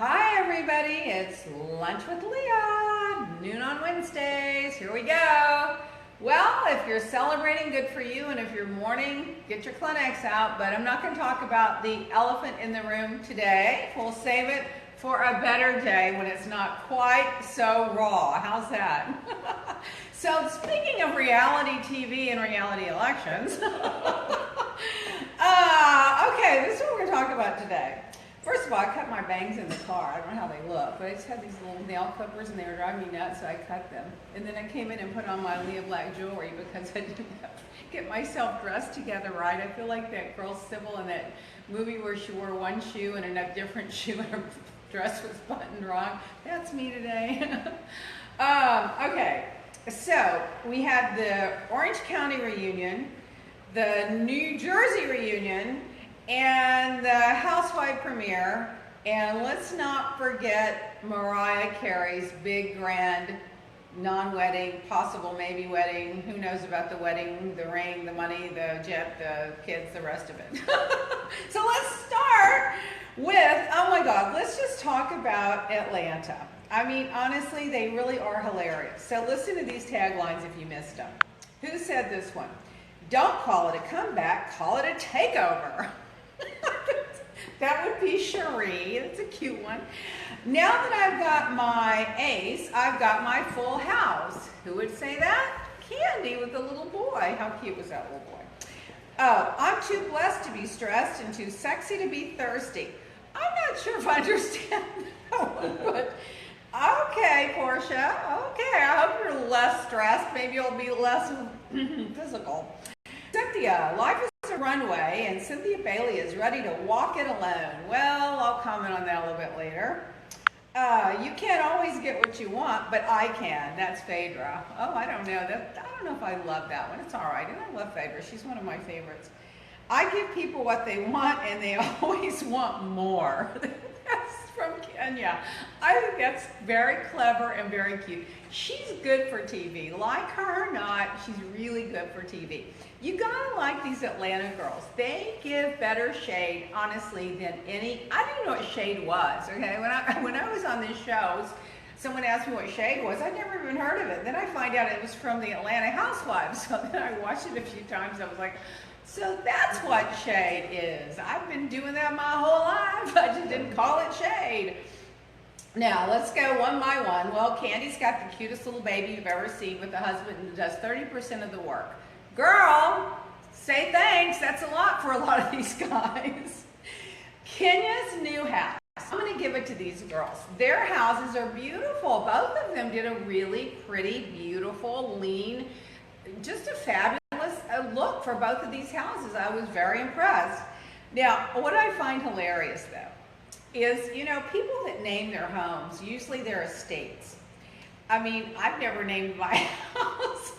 Hi everybody, it's Lunch with Leah, noon on Wednesdays. Here we go. Well, if you're celebrating, good for you, and if you're mourning, get your Kleenex out, but I'm not going to talk about the elephant in the room today. We'll save it for a better day when it's not quite so raw. How's that? So speaking of reality TV and reality elections, okay, this is what we're going to talk about today. First of all, I cut my bangs in the car. I don't know how they look, but I just had these little nail clippers and they were driving me nuts, so I cut them. And then I came in and put on my Leah Black jewelry because I didn't have to get myself dressed together right. I feel like that girl Sybil in that movie where she wore one shoe and a different shoe and her dress was buttoned wrong. That's me today. Okay, so we had the Orange County reunion, the New Jersey reunion, and the Housewife premiere, and let's not forget Mariah Carey's big, grand, non-wedding, possible maybe wedding, who knows about the wedding, the ring, the money, the jet, the kids, the rest of it. So let's start with, oh my God, let's just talk about Atlanta. I mean, honestly, they really are hilarious. So listen to these taglines if you missed them. Who said this one? Don't call it a comeback, call it a takeover. That would be Cherie. It's a cute one. Now that I've got my ace, I've got my full house. Who would say that? Candy with the little boy. How cute was that little boy? Oh, I'm too blessed to be stressed and too sexy to be thirsty. I'm not sure if I understand that one, but okay, Portia. Okay, I hope you're less stressed. Maybe you'll be less physical. Cynthia, life is a runway, and Cynthia Bailey is ready to walk it alone. Well, I'll comment on that a little bit later. You can't always get what you want, but I can. That's Phaedra. Oh, I don't know. I don't know if I love that one. It's all right, and I love Phaedra. She's one of my favorites. I give people what they want, and they always want more. That's from Kenya. I think that's very clever and very cute. She's good for TV. Like her or not, she's really good for TV. You gotta like these Atlanta girls. They give better shade, honestly, than any. I didn't know what shade was, okay? When I was on these shows, someone asked me what shade was. I'd never even heard of it. Then I find out it was from the Atlanta Housewives. So then I watched it a few times. I was like, so that's what shade is. I've been doing that my whole life. I just didn't call it shade. Now, let's go one by one. Well, Candy's got the cutest little baby you've ever seen with a husband who does 30% of the work. Girl, say thanks. That's a lot for a lot of these guys. Kenya's new house. I'm going to give it to these girls. Their houses are beautiful. Both of them did a really pretty, beautiful, lean, just a fabulous look for both of these houses. I was very impressed. Now, what I find hilarious, though, is, you know, people that name their homes, usually their estates. I mean, I've never named my house.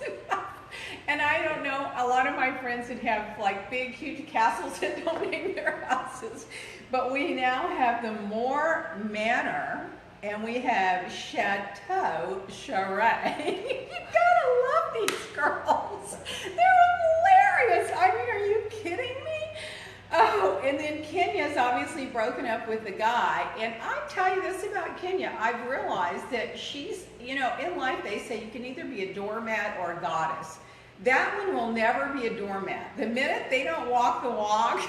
And I don't know, a lot of my friends that have like big, huge castles that don't name their houses. But we now have the Moore Manor, and we have Chateau Cherie. You gotta love these girls. They're hilarious. I mean, are you kidding me? Oh, and then Kenya's obviously broken up with the guy. And I tell you this about Kenya, I've realized that she's, you know, in life they say you can either be a doormat or a goddess. That one will never be a doormat. The minute they don't walk the walk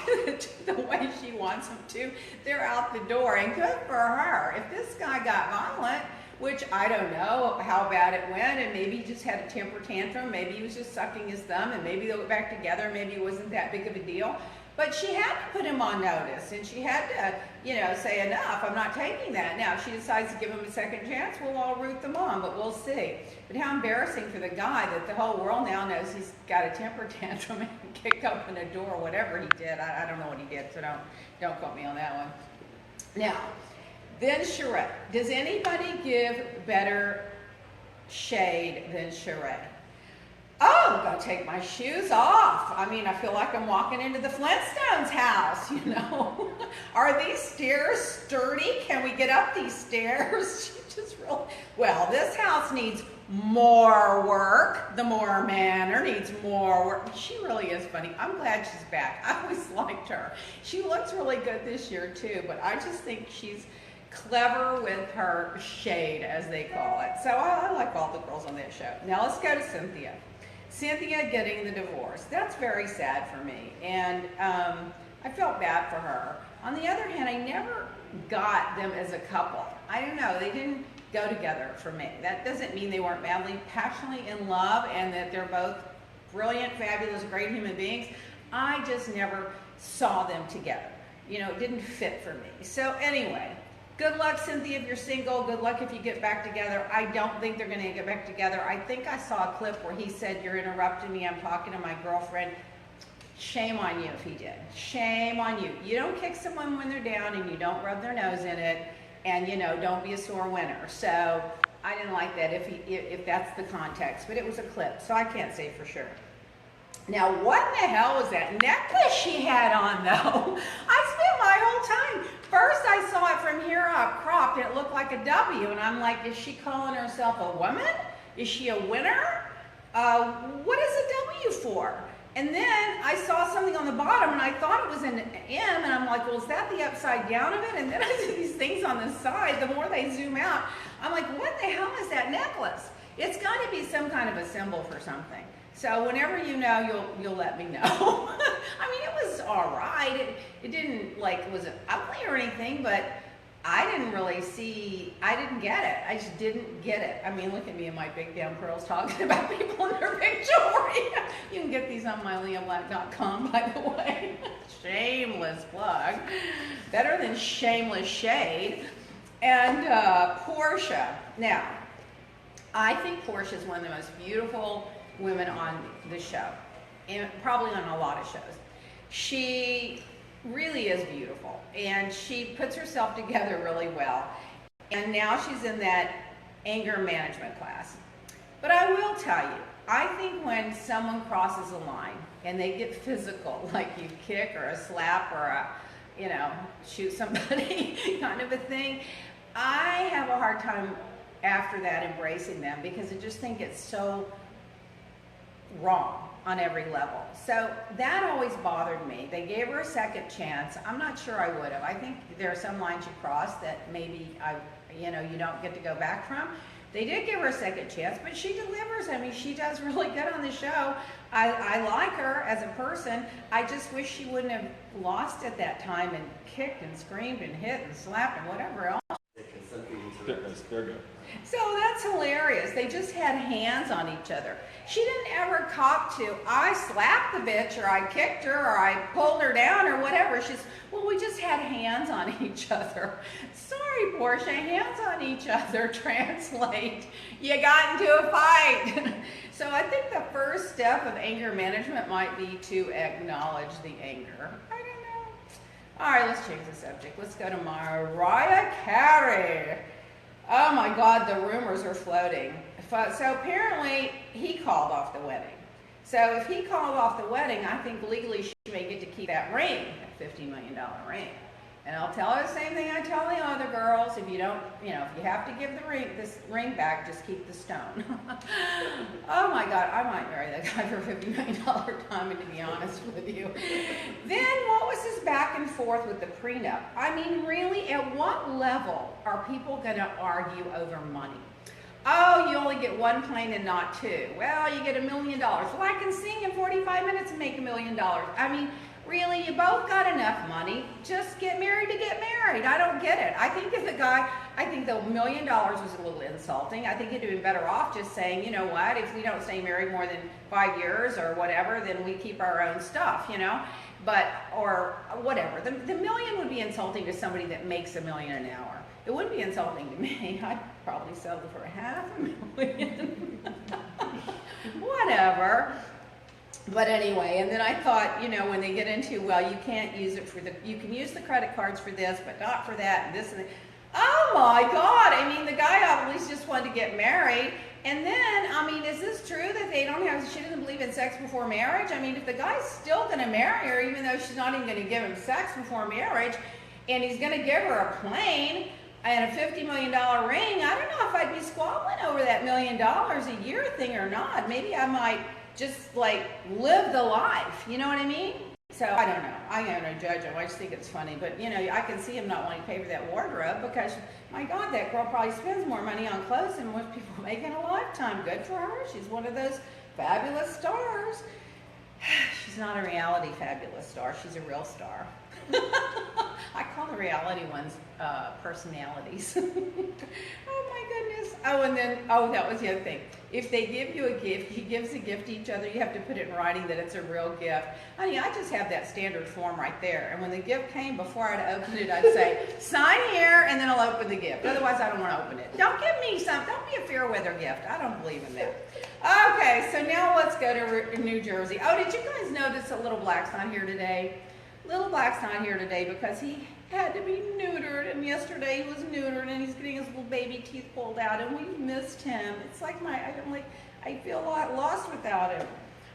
the way she wants them to, they're out the door. And good for her. If this guy got violent, which I don't know how bad it went, and maybe he just had a temper tantrum, maybe he was just sucking his thumb, and maybe they went back together, maybe it wasn't that big of a deal. But she had to put him on notice, and she had to, you know, say enough, I'm not taking that. Now, if she decides to give him a second chance, we'll all root them on, but we'll see. But how embarrassing for the guy that the whole world now knows he's got a temper tantrum and kick open a door, whatever he did. I don't know what he did, so don't quote me on that one. Now, then Cherie. Does anybody give better shade than Cherie? Oh, I'm going to take my shoes off. I mean, I feel like I'm walking into the Flintstones house, you know. Are these stairs sturdy? Can we get up these stairs? She just really, well, this house needs more work. The Moore Manor needs more work. She really is funny. I'm glad she's back. I always liked her. She looks really good this year, too, but I just think she's clever with her shade, as they call it. So I like all the girls on that show. Now let's go to Cynthia. Cynthia getting the divorce. That's very sad for me, and I felt bad for her. On the other hand, I never got them as a couple. I don't know, they didn't go together for me. That doesn't mean they weren't madly, passionately in love and that they're both brilliant, fabulous, great human beings. I just never saw them together. You know, it didn't fit for me. So anyway, good luck, Cynthia, if you're single. Good luck if you get back together. I don't think they're going to get back together. I think I saw a clip where he said, "You're interrupting me. I'm talking to my girlfriend." Shame on you if he did. Shame on you. You don't kick someone when they're down, and you don't rub their nose in it, and you know, don't be a sore winner. So I didn't like that if that's the context, but it was a clip, so I can't say for sure. Now, what in the hell was that necklace she had on, though? I spent my whole time. First, I saw it from here up, cropped, and it looked like a W, and I'm like, is she calling herself a woman? Is she a winner? What is a W for? And then I saw something on the bottom, and I thought it was an M, and I'm like, well, is that the upside down of it? And then I see these things on the side. The more they zoom out, I'm like, what the hell is that necklace? It's got to be some kind of a symbol for something. So whenever you know, you'll let me know. I mean, it was all right. It didn't, like, was it ugly or anything, but I didn't really see, I didn't get it. I just didn't get it. I mean, look at me in my big damn curls talking about people in their big jewelry. You can get these on myleahblack.com, by the way. Shameless plug. Better than shameless shade. And Portia. Now, I think Portia is one of the most beautiful women on the show, and probably on a lot of shows. She really is beautiful, and she puts herself together really well, and now she's in that anger management class. But I will tell you, I think when someone crosses a line and they get physical, like you kick or a slap or a, you know, shoot somebody kind of a thing, I have a hard time after that embracing them, because I just think it's so wrong on every level. So that always bothered me. They gave her a second chance. I'm not sure I would have. I think there are some lines you cross that maybe you don't get to go back from. They did give her a second chance, but she delivers. I mean, she does really good on the show. I like her as a person. I just wish she wouldn't have lost at that time and kicked and screamed and hit and slapped and whatever else. There we go. So that's hilarious. They just had hands on each other. She didn't ever cop to, I slapped the bitch, or I kicked her, or I pulled her down, or whatever. She's, well, we just had hands on each other. Sorry, Portia, hands on each other. Translate. You got into a fight. So I think the first step of anger management might be to acknowledge the anger. I don't know. All right, let's change the subject. Let's go to Mariah Carey. Oh my God, the rumors are floating. So apparently he called off the wedding. So if he called off the wedding, I think legally she may get to keep that ring, that $50 million ring. And I'll tell her the same thing I tell the other girls. If you don't, if you have to give this ring back, just keep the stone. Oh my God, I might marry that guy for $50 million diamond, to be honest with you. Then what was this back and forth with the prenup? I mean, really, at what level are people going to argue over money? Oh, you only get one plane and not two. Well, you get $1 million. Well, I can sing in 45 minutes and make $1 million. I mean, really, you both got enough money. Just get married to get married. I don't get it. I think if the guy, I think the $1 million was a little insulting. I think he'd have been better off just saying, you know what, if we don't stay married more than 5 years or whatever, then we keep our own stuff, But, or whatever. The million would be insulting to somebody that makes $1 million an hour. It wouldn't be insulting to me. I'd probably sell it for $500,000. Whatever. But anyway, and then I thought, when they get into, well, you can't use it you can use the credit cards for this, but not for that, and this and that. Oh my God, I mean, the guy obviously just wanted to get married. And then, I mean, is this true that she doesn't believe in sex before marriage? I mean, if the guy's still going to marry her, even though she's not even going to give him sex before marriage, and he's going to give her a plane and a $50 million ring, I don't know if I'd be squabbling over that $1 million a year thing or not. Maybe I might just like live the life, you know what I mean? So I don't know. I am no judge him. I just think it's funny. But, you know, I can see him not wanting to pay for that wardrobe because, my God, that girl probably spends more money on clothes than most people make in a lifetime. Good for her. She's one of those fabulous stars. She's not a reality fabulous star. She's a real star. I call the reality ones personalities. Oh my goodness. Oh, and then, that was the other thing. If they give you a gift, he gives a gift to each other, you have to put it in writing that it's a real gift. I mean, I just have that standard form right there. And when the gift came, before I'd open it, I'd say, sign here, and then I'll open the gift. Otherwise, I don't want to open it. Don't give me some, don't be a fair weather gift. I don't believe in that. Okay, so now let's go to New Jersey. Oh, did you guys notice that Little Black's not here today? Little Black's not here today because he had to be neutered, and yesterday he was neutered, and he's getting his little baby teeth pulled out, and we missed him. It's like I feel a lot lost without him.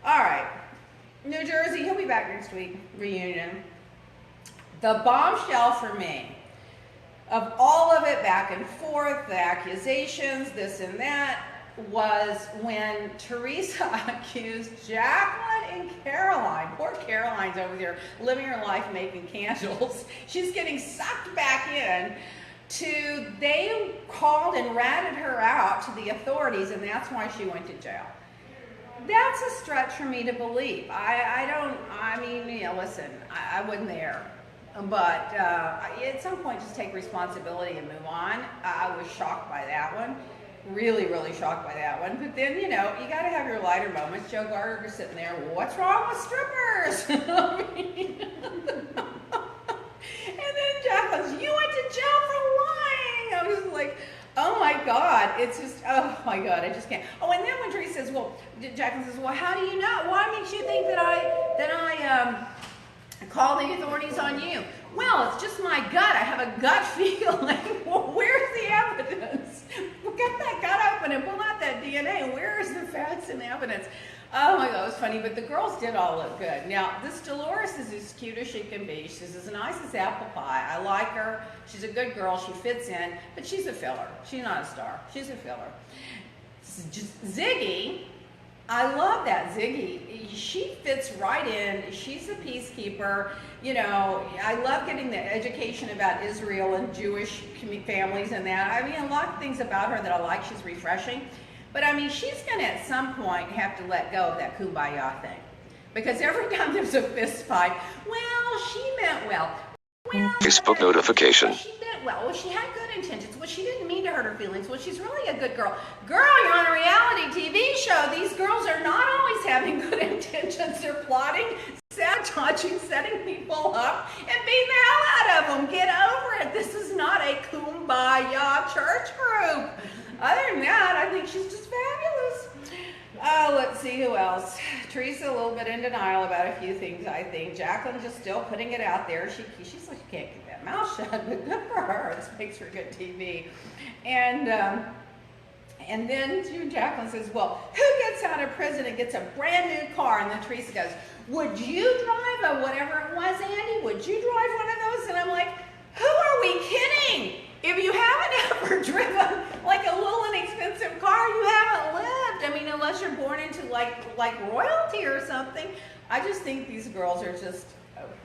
All right, New Jersey, he'll be back next week, reunion. The bombshell for me, of all of it back and forth, the accusations, this and that, was when Teresa accused Jacqueline and Caroline. Poor Caroline's over there living her life making candles. She's getting sucked back in they called and ratted her out to the authorities, and that's why she went to jail. That's a stretch for me to believe. Listen, I wasn't there. But at some point, just take responsibility and move on. I was shocked by that one. Really, really shocked by that one. But then, you know, you got to have your lighter moments. Joe Gardner was sitting there, what's wrong with strippers? And then Jacqueline's, you went to jail for lying. I was just like, oh my God. It's just, oh my God, I just can't. Oh, and then when Teresa says, Jacqueline says, well, how do you know? Why makes you think that I call the authorities on you? Well, it's just my gut. I have a gut feeling. Well, where's the evidence? Get that gut open and pull out that DNA. Where is the facts and evidence? Oh my God, it was funny, but the girls did all look good. Now, this Dolores is as cute as she can be. She's as nice as apple pie. I like her. She's a good girl. She fits in, but she's a filler. She's not a star. She's a filler. Ziggy, I love that Ziggy. She fits right in. She's a peacekeeper. You know, I love getting the education about Israel and Jewish families and that. I mean, a lot of things about her that I like. She's refreshing. But I mean, she's going to at some point have to let go of that kumbaya thing. Because every time there's a fist fight, well, she meant well. Facebook notification. She meant well. Well, she had good intentions. Well, she didn't mean to hurt her feelings. Well, she's really a good girl. Girl, you're on a reality TV show. These girls are not always having good intentions. They're plotting, sabotaging, setting people up, and beating the hell out of them. Get over it. This is not a kumbaya church group. Other than that, I think she's just fabulous. Oh, let's see who else. Teresa a little bit in denial about a few things, I think. Jacqueline just still putting it out there. She's like, she can't keep that mouth shut, but good for her. This makes for good TV. And then Jacqueline says, well, who gets out of prison and gets a brand new car? And then Teresa goes, would you drive a whatever it was, Andy? Would you drive one of those? And I'm like, who are we kidding? If you haven't ever driven like a little inexpensive car, you haven't lived. I mean, unless you're born into like royalty or something. I just think these girls are just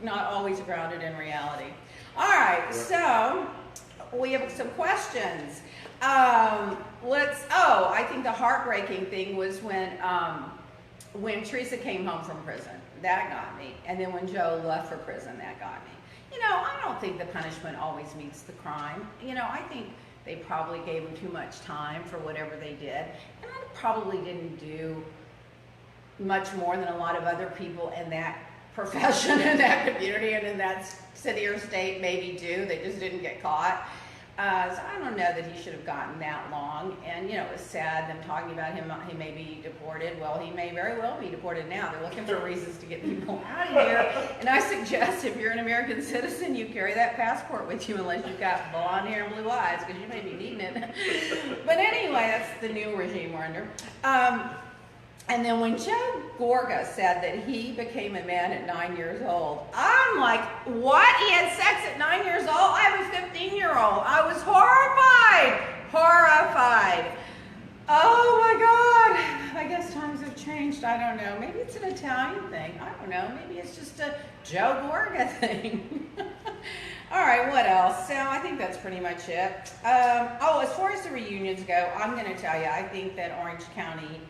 not always grounded in reality. All right, so we have some questions. I think the heartbreaking thing was when Teresa came home from prison. That got me. And then when Joe left for prison, that got me. You know, I don't think the punishment always meets the crime. You know, I think they probably gave them too much time for whatever they did. And I probably didn't do much more than a lot of other people in that profession, in that community, and in that city or state maybe do. They just didn't get caught. So I don't know that he should have gotten that long. And, you know, it was sad, them talking about him, he may be deported. Well, he may very well be deported now. They're looking for reasons to get people out of here. And I suggest if you're an American citizen, you carry that passport with you unless you've got blonde hair and blue eyes, because you may be needing it. But anyway, that's the new regime we're under. And then when Joe Gorga said that he became a man at 9 years old, I'm like, what? He had sex at 9 years old? I have a 15-year-old. I was horrified. Horrified. Oh my God. I guess times have changed. I don't know. Maybe it's an Italian thing. I don't know. Maybe it's just a Joe Gorga thing. All right, what else? So I think that's pretty much it. As far as the reunions go, I'm going to tell you, I think that Orange County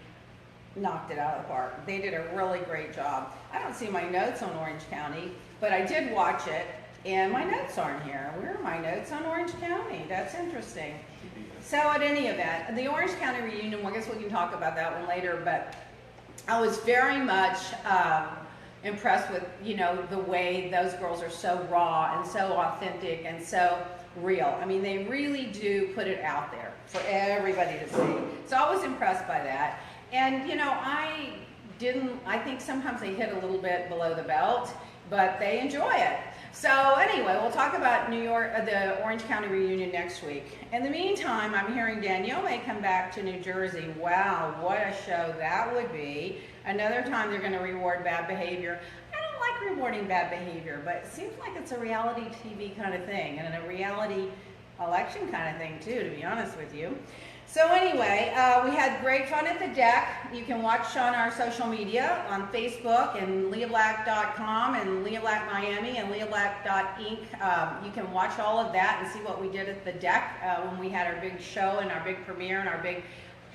knocked it out of the park. They did a really great job. I don't see my notes on Orange County, but I did watch it, and my notes aren't here. Where are my notes on Orange County? That's interesting. So at any event, the Orange County reunion, well, I guess we can talk about that one later, but I was very much impressed with, the way those girls are so raw and so authentic and so real. I mean, they really do put it out there for everybody to see. So I was impressed by that. And, I think sometimes they hit a little bit below the belt, but they enjoy it. So anyway, we'll talk about the Orange County reunion next week. In the meantime, I'm hearing Danielle may come back to New Jersey. Wow, what a show that would be. Another time they're going to reward bad behavior. I don't like rewarding bad behavior, but it seems like it's a reality TV kind of thing and a reality election kind of thing too, to be honest with you. So anyway, we had great fun at the deck. You can watch on our social media on Facebook and leahblack.com and Leah Black Miami and leahblack.inc. You can watch all of that and see what we did at the deck when we had our big show and our big premiere and our big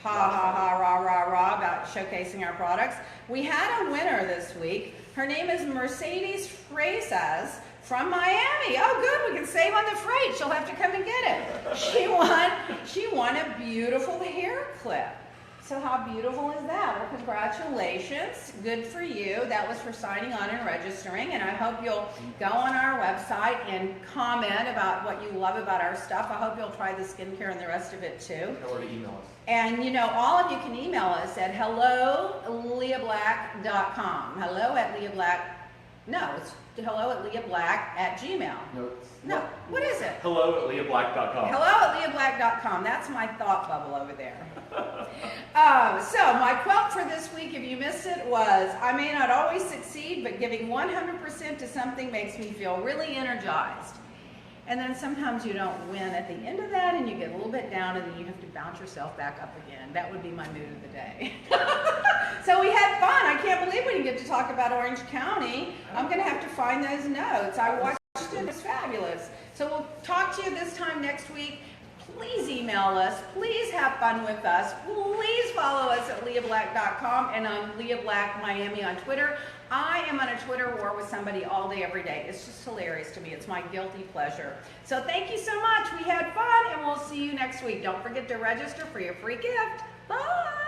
rah about showcasing our products. We had a winner this week. Her name is Mercedes Freitas from Miami. Oh, good, we can save on the freight. She'll have to come and get it. She won a beautiful hair clip. So how beautiful is that? Well, congratulations. Good for you. That was for signing on and registering, and I hope you'll go on our website and comment about what you love about our stuff. I hope you'll try the skincare and the rest of it too. Or to email us. And all of you can email us at hello@leahblack.com. It's hello@leahblack@gmail. No, what is it? Hello@leahblack.com. Hello@leahblack.com. That's my thought bubble over there. So my quote for this week, if you missed it, was, I may not always succeed, but giving 100% to something makes me feel really energized. And then sometimes you don't win at the end of that, and you get a little bit down, and then you have to bounce yourself back up again. That would be my mood of the day. So we had fun. I can't believe we didn't get to talk about Orange County. I'm going to have to find those notes. I watched it. It was fabulous. So we'll talk to you this time next week. Please email us. Please have fun with us. Please follow us at leahblack.com and on Leah Black Miami on Twitter. I am on a Twitter war with somebody all day, every day. It's just hilarious to me. It's my guilty pleasure. So thank you so much. We had fun, and we'll see you next week. Don't forget to register for your free gift. Bye.